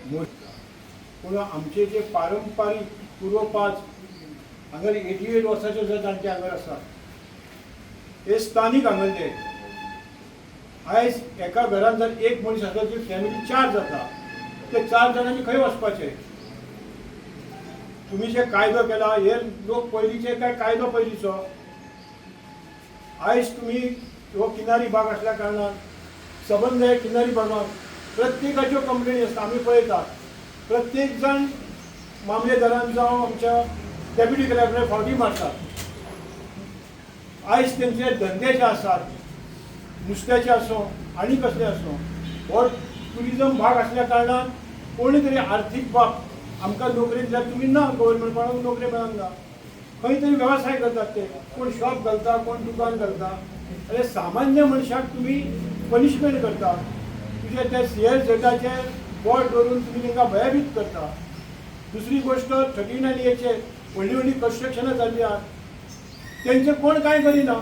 पूण आमचे जे पारंपारीक पूर्वपाज हांगर 88 वर्साचे जे जाणटे हांगर आसा हे स्थानीक हांगरले. आयज एका घरान जर एक मनीस आसा ती फॅमिली 4 जाता, ते 4 जाणांनी खंय वचपाचें? तुम्ही जे कायदो केला हे लोक पयलींचे काय कायदो पयलींचो. आयज तुम्ही हो किनारी भाग असल्या कारणान सबंद हे किनारी भागात प्रत्येकाच्यो कंप्लेनी आसता. आमी पळयतात प्रत्येक जण मामलेदारान जावं आमच्या डेप्युटी कलेक्टराक फावटी मारतात. आयज तेंचे धंदे जे आसात नुस्त्याचे आसूं आनी कसले आसूं हो ट्युरिजम भाग असल्या कारणान कोणी तरी आर्थीक बाब आमकां नोकरी दिल्यार तुमी ना गव्हर्मेंटाक नोकरी मेळना. खंय तरी वेवसाय करतात ते, कोण शॉप घालता कोण दुकान घालता. अरे सामान्य मनशाक तुम्ही पनिशमेंट करता. तुझे त्या CR बोर्ड दवरून तुम्ही तांकां भयभीत करता. दुसरी गोष्ट 39 एचे व्हडली व्हडली कन्स्ट्रक्शनां जाल्ली आहात तेंचे कोण कांय करिना.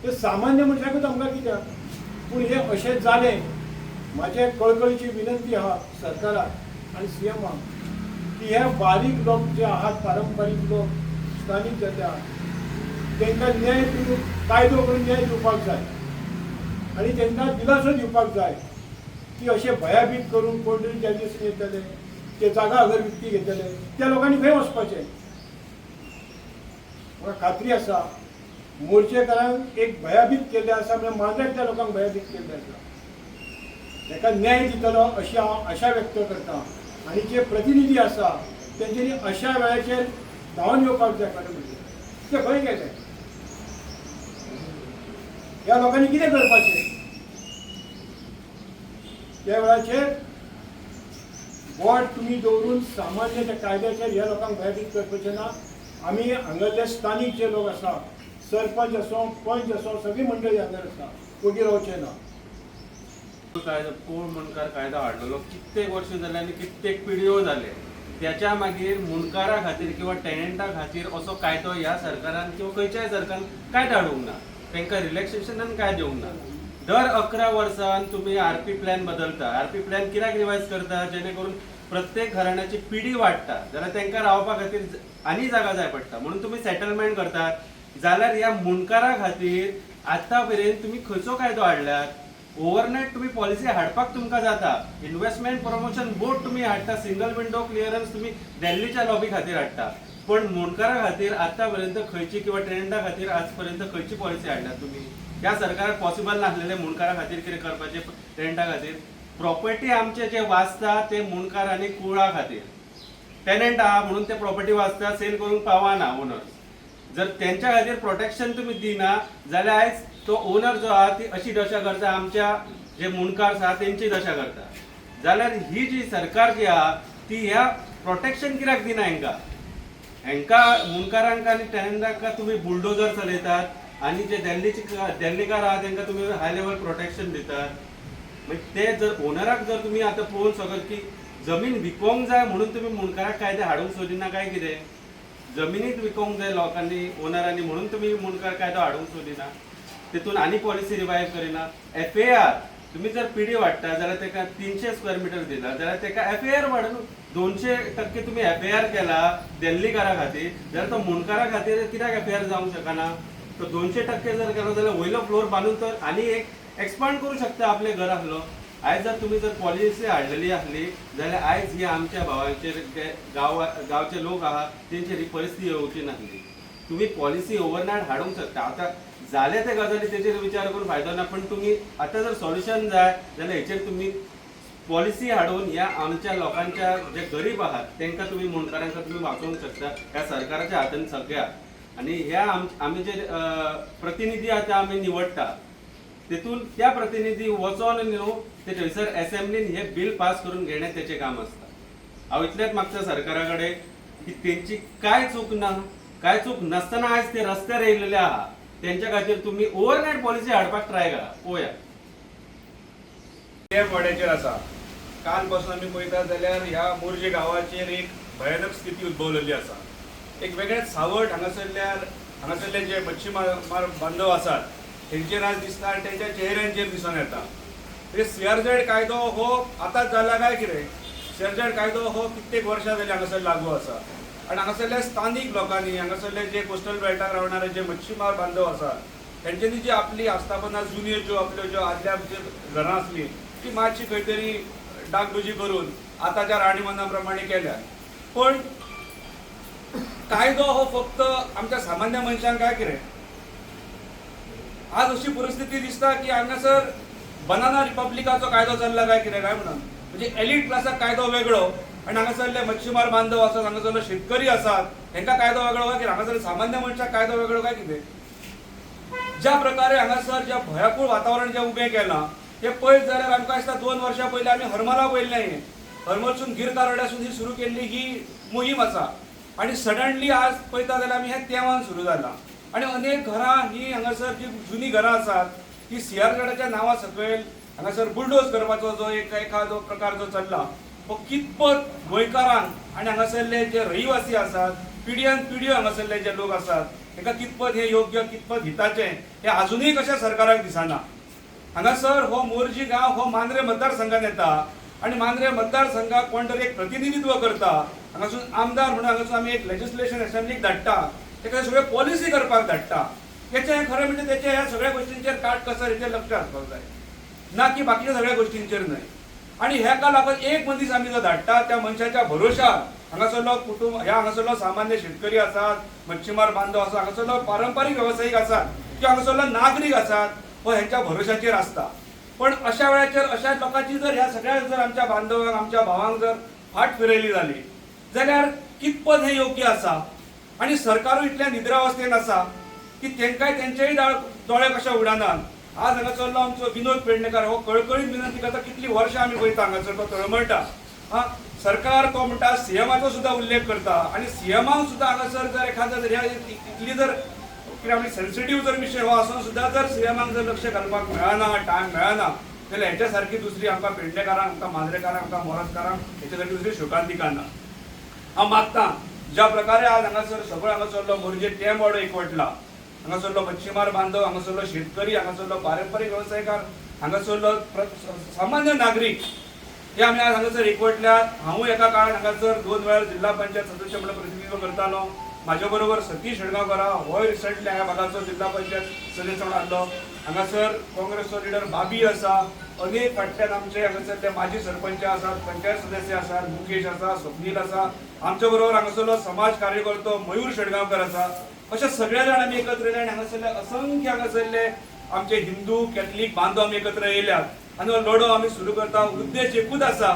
ते सामान्य मनशाकूच आमकां कित्याक. पूण हे अशें जालें. म्हाजे कळकळीची विनंती आहा सरकाराक आनी CMाक की हे बारीक लोक जे आहात पारंपारीक लोक स्थानीक जाता तांकां न्याय कायदो करून न्याय दिवपाक जाय आनी तांकां दिलासो दिवपाक जाय की अशें भयाभीत करून कोण तरी त्या दिसा येतले ते जागा अगर विकती घेतले त्या लोकांनी खंय वचपाचें. म्हाका खात्री आसा मोर्चेकारांक एक भयाभीत केल्ले आसा म्हणजे मांद्रेक त्या लोकांक भयाभीत केल्ले आसा. ताका न्याय दितलो अशी हांव आशा व्यक्त करता. आनी जे प्रतिनिधी आसा तेंच्यांनी अशा वेळाचेर धांवन येवपाक जाय. ते खंय गेले? ह्या लोकांनी कितें करपाचें? त्या वेळाचेर बोर्ड तुमी दवरून सामान्य त्या कायद्याचेर ह्या लोकांक भयभीत करपाचें ना. आमी हांगरले स्थानीक जे लोक आसा सरपंच असो पंच असो सगळी मंडळी हांगर आसा कोगी रावचे ना. कायदो कोण मुणकार कायदो हाडलेलो कित्येक वर्ष जाले आनी कित्येक पिढयो जाले. त्याच्या मागीर मुणकारा खातीर किंवा टेनंटा खातीर असो कायदो ह्या सरकारान किंवा खंयच्याय सरकारान कांयच हाडूंक ना. तांकां रिलॅक्सेशनान काय दिवंक ना. दर 11 वर्सान तुम्ही RP प्लॅन बदलता. RP प्लॅन कित्याक रिवायज करता? जेणे करून प्रत्येक घराण्याची पिढी वाडटा जाल्यार तांकां रावपा खातीर आनी जागा जाय पडटा म्हणून तुम्ही सेटलमेंट करतात. जाल्यार ह्या मुणकारा खातीर आतां पर्यंत तुम्ही खंयचो कायदो हाडल्यात? ओव्हरनायट तुम्ही पॉलिसी हाडपाक तुमकां जाता. इन्व्हेस्टमेंट प्रमोशन बोर्ड तुम्ही हाडटा. सिंगल विंडो क्लिअरन्स तुम्ही दिल्लीच्या लॉबी खातीर हाडटा. पण मुणकारा खातीर आतां पर्यंत खंयची किंवा टेनंटा खातीर आज पर्यंत खंयची पॉलिसी हाडल्यात तुम्ही? ह्या सरकाराक पॉसिबल नासलेले मुणकारा खातीर कितें करपाचें टेनंटा खातीर? प्रॉपर्टी आमचे जे वाचता ते मुणकार आनी कुळा खातीर. टेनंट आहा म्हणून ते प्रॉपर्टी वाचता सेल करूंक पावना ओनर्स. जर त्यांच्या खातीर प्रोटेक्शन तुम्ही दिना जाल्यार आयज तो ओनर जो आहा ती अशी दशा करता आमच्या जे मुणकार आसा तेंची दशा करता. जाल्यार ही जी सरकार जी आहा ती ह्या प्रोटेक्शन कित्याक दिना हेंकां मुणकारांक आनी टेनंटांका तुम्ही बुलडोजर चलयतात आनी जे दिल्लीकार आहा तांकां तुम्ही हाय लेवल प्रोटेक्शन दितात. मागीर ते जर ओनराक जर तुम्ही आतां पळोवन सकत की जमीन विकोंक जाय म्हणून तुम्ही मुणकाराक कायदे हाडूंक सोदिना काय कितें? जमिनीत विकोंक जाय लोकांनी ओनरांनी म्हणून तुम्ही मुणकार कायदो हाडूंक सोदिना. तितून आनी पॉलिसी रिवायव करिना. FAR तुम्ही जर पिढी वाडटा जाल्यार ताका 300 स्क्वेअर मिटर दिला जाल्यार ताका FAR वाडून 200% तुम्ही FAR केला दिल्लीकारा खातीर जाल्यार तो मुणकारा खातीर कित्याक FAR जावंक शकना? तो 200% जर केलो जाल्यार वयलो फ्लोर बांदून तर आनी एक एक्सपांड करूं शकता आपले घरांतलो. आयज जर तुम्ही जर पॉलिसी हाडलेली आसली जाल्यार आयज ही आमच्या भावांचेर गांवचे लोक आहात तेंचेर ही परिस्थिती येवची नासली. तुम्ही पॉलिसी ओव्हरनायट हाडूंक शकता. आता झाले ते गजाली तेचेर विचार करून फायदो ना. पण तुम्ही आता जर सोल्युशन जाय जाल्यार हेचेर तुम्ही पॉलिसी हाडून ह्या आमच्या लोकांच्या जे गरीब आहात तांकां तुम्ही मुणकारांका तुम्ही वाचोवंक शकता. ह्या सरकाराच्या हातान सगळ्या आनी ह्या आमी जे प्रतिनिधी आता आमी निवडटा तेतून त्या प्रतिनिधी वचोन न्हू ते थंयसर असेंब्लीन हे बिल पास करून घेणे तेचें काम आसता. हांव इतलेंच मागता सरकारा कडेन की तेंची काय चूक ना. काय चूक नासतना आयज ते रस्त्यार येयलेले आहा त्यांच्या खातीर तुम्ही ओव्हरनायट पॉलिसी हाडपाक ट्राय करा. पळोवया ते वाड्याचेर आसा. काल पासून आमी पळयतात जाल्यार ह्या मोर्जे गांवाचेर एक भयानक स्थिती उद्भवलेली आसा. एक वेगळेच सावट हांगासरले जे मच्छीमार बांधव आसात तेंचेर आज दिसता आनी तेंच्या चेहऱ्यांचेर दिसून येता. CRZ कायदो हो आताच जाला काय कितें CRZ कायदो हो कित्येक वर्सां जाली हांगासर लागू आसा आनी हांगासरल्या स्थानीक लोकांनी हांगासरले जे कोस्टल बेल्टार रावणारे जे मच्छीमार बांधव आसा तेंच्यांनी जी आपली आस्थापना जुन्यो ज्यो आपल्यो ज्यो आदल्या घरां आसली ती मातशी खंय तरी डागडुजी करून आतांच्या राहणीमाना प्रमाणे केल्या पण कायदो हो फक्त आमच्या सामान्य मनशांक काय कितें आज अशी परिस्थिती दिसता की हांगासर बनाना रिपब्लिकाचो कायदो चल्ला काय कितें काय म्हणून म्हणजे एलीट क्लासाक कायदो वेगळो आनी हांगासरले मच्छीमार बांधव आसात हांगासरले शेतकरी आसात हेंकां कायदो वेगळो काय कितें हांगासर सामान्य मनशाक कायदो वेगळो काय कितें ज्या प्रकारे हांगासर जे भयाकूळ वातावरण जे उबें केलां ते पळयत जाल्यार आमकां दिसता 2 वर्सां पयलीं आमी हरमला पळयल्लें हरमलसून गीर गारोड्यासून ही सुरू केल्ली ही मोहीम आसा आनी सडनली आज पळयता जाल्यार आमी हें तेंवान सुरू जालां आनी अनेक घरां ही हांगासर जी जुनी घरां आसात ती CRZच्या नांवा सकयल हांगासर बुलडोज करपाचो जो एखादो प्रकार जो चल्ला हो कितपत गोंयकारांक आनी हांगासरले जे रहिवासी आसात पिढ्यान पिढ्यो हांगासरले जे लोक आसात ताका कितपत हे योग्य कितपत हिताचें हे अजुनूय कशें सरकाराक दिसना हांगासर हो मोर्जी गांव हो मांद्रे मतदारसंघात येता आनी मांद्रे मतदारसंघाक कोण तरी एक प्रतिनिधित्व करता हांगासून आमदार म्हणून हांगासून आमी एक लेजिस्लेशन असेंब्लीक धाडटा ताका सगळ्यो पॉलिसी करपाक धाडटा तेचें खरें म्हणजे तेचे ह्या सगळ्या गोश्टींचेर काटकसर हेचेर लक्ष आसपाक जाय ना की बाकीच्या सगळ्या गोश्टींचेर न्हय आनी हेका लागून एक मनीस आमी जो धाडटा त्या मनशाच्या भरोशार हांगासरलो कुटुंब ह्या हांगासरलो सामान्य शेतकरी आसात मच्छीमार बांधव आसात हांगासरलो पारंपारीक वेवसायीक आसात किंवा हांगासरलो नागरीक आसात हो हेंच्या भरोशाचेर आसता पण अशा वेळाचेर अशा लोकांची जर ह्या सगळ्या जर आमच्या बांधवांक आमच्या भावांक जर फाट फिरयली जाली जाल्यार कितपत हें योग्य आसा आनी सरकारूय इतल्या निद्रावस्थेन आसा की तेंकाय तेंचेय दोळे कशे उडानात आज हांगासरलो आमचो विनोद पेडणेकार हो कळकळीत विनंती करता कितली वर्सां आमी पळयता हांगासर तो तळमळटा सरकार तो म्हणटा सीएमाचो सुद्धा उल्लेख करता आनी सीएमाक सुद्धा हांगासर जर एखादो जर इतली जर कितें आमी सेन्सिटीव जर विशय हो आसून सुद्धा जर सीएमाक जर लक्ष घालपाक मेळना टायम मेळना जाल्यार हेच्या सारकी दुसरी आमकां पेडणेकारांक आमकां मांद्रेकारांक आमकां मोरजकारांक हेच्या सारकी दुसरी शोकांतिका ना हांव मागतां ज्या प्रकारे आज हांगासर सगळो हांगासरलो मोरजे टेंबवाडो एकवटला हांगासरलो मच्छीमार बांधव हांगासरलो शेतकरी हांगासरलो पारंपारीक वेवसायकार हांगासरलो सामान्य नागरीक हे आमी आज हांगासर एकवटल्यात हांवूय एका काळान हांगासर 2 वेळा जिल्हा पंचायत सदस्य म्हणून प्रतिनिधित्व करतालो म्हाजे बरोबर सतीश शेळगांवकर हो रिसंटली ह्या भागाचो जिल्हा पंचायत सदस्य म्हणून आसलो हांगासर काँग्रेसचो लिडर बाबी आसा अनेक फाटल्यान आमचे हांगासरले माजी सरपंच आसात पंचायत सदस्य आसात मुकेश आसा स्वप्नील आसा आमच्या बरोबर हांगासरलो समाज कार्यकर्तो मयूर शेळगांवकर आसा अशे सगळे जाण आमी एकत्र येयले आनी हांगासरले असंख्य हांगासरले आमचे हिंदू कॅथलीक बांधव आमी एकत्र येयल्यात आनी हो लढो आमी सुरू करता उद्देश एकूच आसा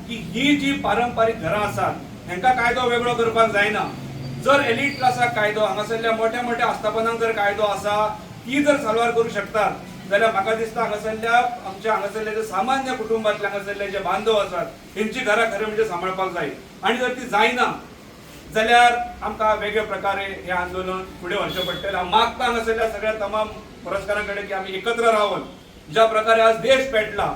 की ही जी पारंपारीक घरां आसात हेंकां कायदो वेगळो करपाक जायना जर एलीट क्लासाक कायदो हांगासरल्या मोठ्या मोठ्या आस्थापनांक जर कायदो आसा ती जर साल्वार करूं शकतात जाल्यार म्हाका दिसता हांगासरल्या आमच्या हांगासरले जे सामान्य कुटुंबातले हांगासरले जे बांधव आसात तेंची घरां खरें म्हणजे सांबाळपाक जाय आनी जर ती जायना जाल्यार आमकां वेगळे प्रकारे हे आंदोलन फुडें व्हरचें पडटलें हांव मागता हांगासरल्या सगळ्या तमाम पुरस्कारां कडेन की आमी एकत्र रावन ज्या प्रकारे आज देश पेटला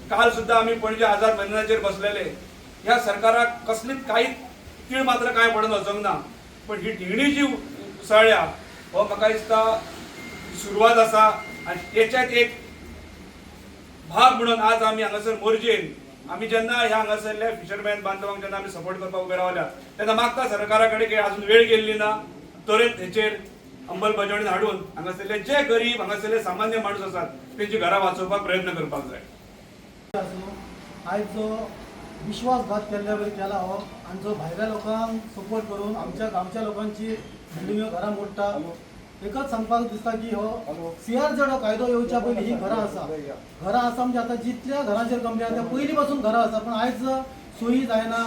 काल सुद्धा आमी पणजे आझाद मैदानाचेर बसलेले ह्या सरकाराक कसलीच कांयच तीळ मात्र कांय पडून वचोंक ना पण ही ढिगणी जी उसळ्या हो म्हाका दिसता सुरवात आसा आनी तेच्यात एक भाग म्हणून आज आमी हांगासर मोरजेन आमी जेन्ना ह्या हांगासरल्या फिशरमॅन बांधवांक जेन्ना आमी सपोर्ट करपाक उबे रावल्या तेन्ना मागता सरकारा कडेन की अजून वेळ गेल्ली ना त्वरीत हेचेर अंमलबजावणीन हाडून हांगासरले जे गरीब हांगासरले सामान्य माणूस आसात तेंची घरां वाचोवपाक प्रयत्न करपाक जाय आयज जो विश्वासघात केला हो आनी जो भायल्या लोकांक सपोर्ट करून आमच्या गांवच्या लोकांची बिल्डिंग्यो घरां मोडटा एकच सांगपाक दिसता की हो CRZ हो कायदो येवच्या पयलीं ही घरां आसा म्हणजे आतां जितल्या घरांचेर कंप्लेन त्या पयलीं पासून घरां आसा पण आयज सोयी जायना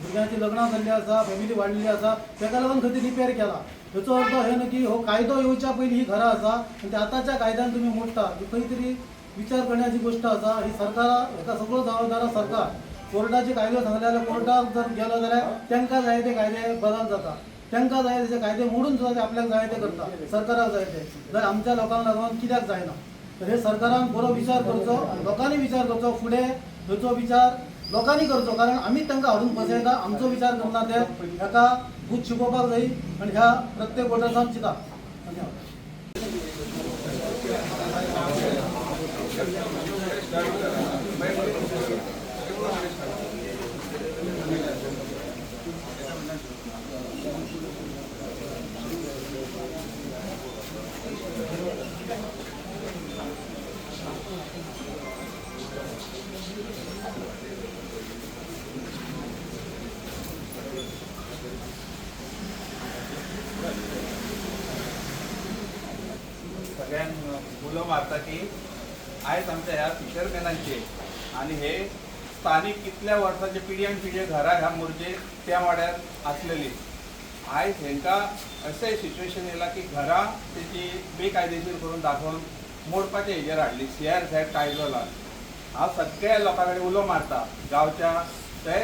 भुरग्यांची लग्नां जाल्लीं आसा फॅमिली वाडलेली आसा ताका लागून खंय तरी रिपेर केला हेचो अर्थ हे न्हय की हो कायदो येवच्या पयलीं ही घरां आसा आनी ते आतांच्या कायद्यान तुमी मोडटा ही खंय तरी विचार करण्याची गोष्ट आसा ही सरकार हेका सगळो जबाबदार सरकार कोर्टाचे कायदे सांगले जाल्यार कोर्टाक जर गेलो जाल्यार तांकां जाय ते कायदे बदल जाता तांकां जाय तशे कायदे मोडून सुद्दां ते आपल्याक जाय ते करता सरकाराक जाय ते जर आमच्या लोकांक लागून कित्याक जायना तर हे सरकारान बरो विचार करचो लोकांनी विचार करचो फुडें हेचो विचार लोकांनी करचो कारण आमीच तांकां हाडून फसयता आमचो विचार करना ते हेका भूत शिकोवपाक जाय आनी ह्या प्रत्येक वोटर्सांक चिता धन्यवाद सगळ्यांक उलो मारता की आयज आमच्या ह्या फिशरमॅनांचे आणि हे स्थानिक कितल्या वर्सांचे पिढ्यान पिढये घरां ह्या मोरजे त्या वाड्यार आसलेली. आयज हेंकां अशें सिच्युएशन येयलां की घरां तेची बेकायदेशीर करून दाखोवन मोडपाचे हेजेर हाडली. CRZ कायदो लावन हांव सगळ्या लोकां कडेन उलो मारता गांवच्या ते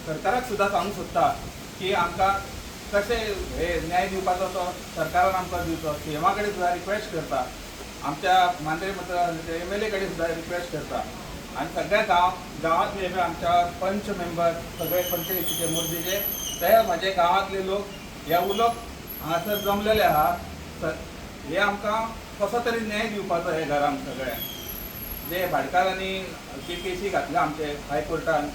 सरकाराक सुद्दां सांगूंक सोदता की आमकां कशें हे न्याय दिवपाचो तो सरकारान आमकां दिवचो. CMA कडेन सुद्दां रिक्वेस्ट करता, आमच्या मांद्रे MLA कडेन सुद्दां रिक्वेस्ट करता आणि सगळ्या गांवांतले आमच्या पंच मेंबर सगळे पंचायतीचे मुर्जेचे ते म्हाजे गांवांतले लोक ह्या उलोक हांगासर जमलेले आहा. हे आमकां कसो तरी न्याय दिवपाचो हे घरांक सगळ्यांक. जे भाटकारांनी केसी घातल्या आमचे हायकोर्टान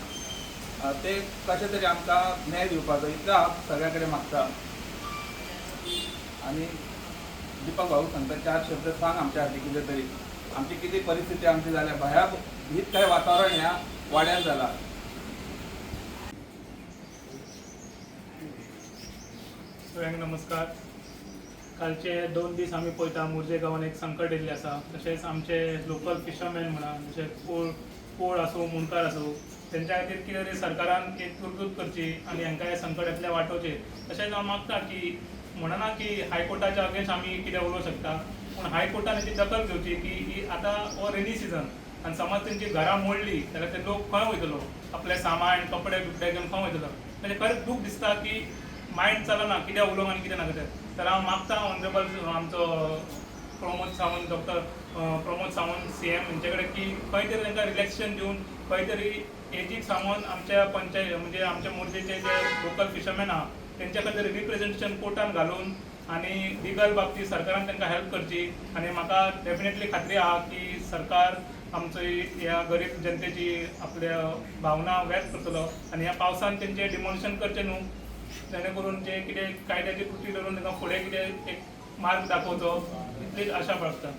ते कशें तरी आमकां न्याय दिवपाचो इतलो हांव सगळ्या कडेन मागता. आनी दिपक भाऊ सांगता 4 शब्द सांग आमच्या खातीर कितें तरी आमची कितें परिस्थिती आमची जाल्या भायर भीत काय वातावरण ह्या वाड्यार जाला. सगळ्यांक नमस्कार. कालचे 2 दीस आमी पळयता मोरजे गांवांत एक संकट येयल्लें आसा. तशेंच आमचे लोकल फिशरमॅन म्हणा जशे पोळ आसूं मुणकार आसूं तेंच्या खातीर कितें तरी सरकारान एक तरतूद करची आनी हांकां हे संकटांतले वाटोवचे. तशेंच हांव मागता की म्हणना की हायकोर्टाच्या अगेन्स्ट आमी कितें उलोवंक शकता, पूण हायकोर्टान हेची दखल घेवची की ही आतां हो रेनी सिजन आनी समज तेंची घरां मोडली जाल्यार ते लोक खंय वयतलो, आपले सामान कपडे बिपडे घेवन खंय वयतलो. म्हणजे खरेंच दूख दिसता की मायंड चलना कितें उलोवंक आनी कितें नाका तें. तर हांव मागता ऑनरेबल आमचो प्रमोद सावंत डॉक्टर प्रमोद सावंत CM हेंचे कडेन की खंय तरी तांकां रिलॅक्सेशन दिवन खंय तरी एजीक सांगून आमच्या पंचायत म्हणजे आमच्या मोरजेचे जे लोकल फिशरमॅन आहा तेंच्या खातीर रिप्रेझेंटेशन कोर्टान घालून आनी लिगल बाबतींत सरकारान तांकां हेल्प करची. आनी म्हाका डेफिनेटली खात्री आहा की सरकार आमची ह्या गरीब जनतेची आपल्या भावना व्यक्त करतलो आनी ह्या पावसान तेंचें डिमोलिशन करचें न्हू, जेणे करून जे कितें कायद्याची कृती धरून तांकां फुडें कितें एक मार्ग दाखोवचो इतलीच आशा बाळगता.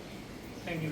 थँक्यू.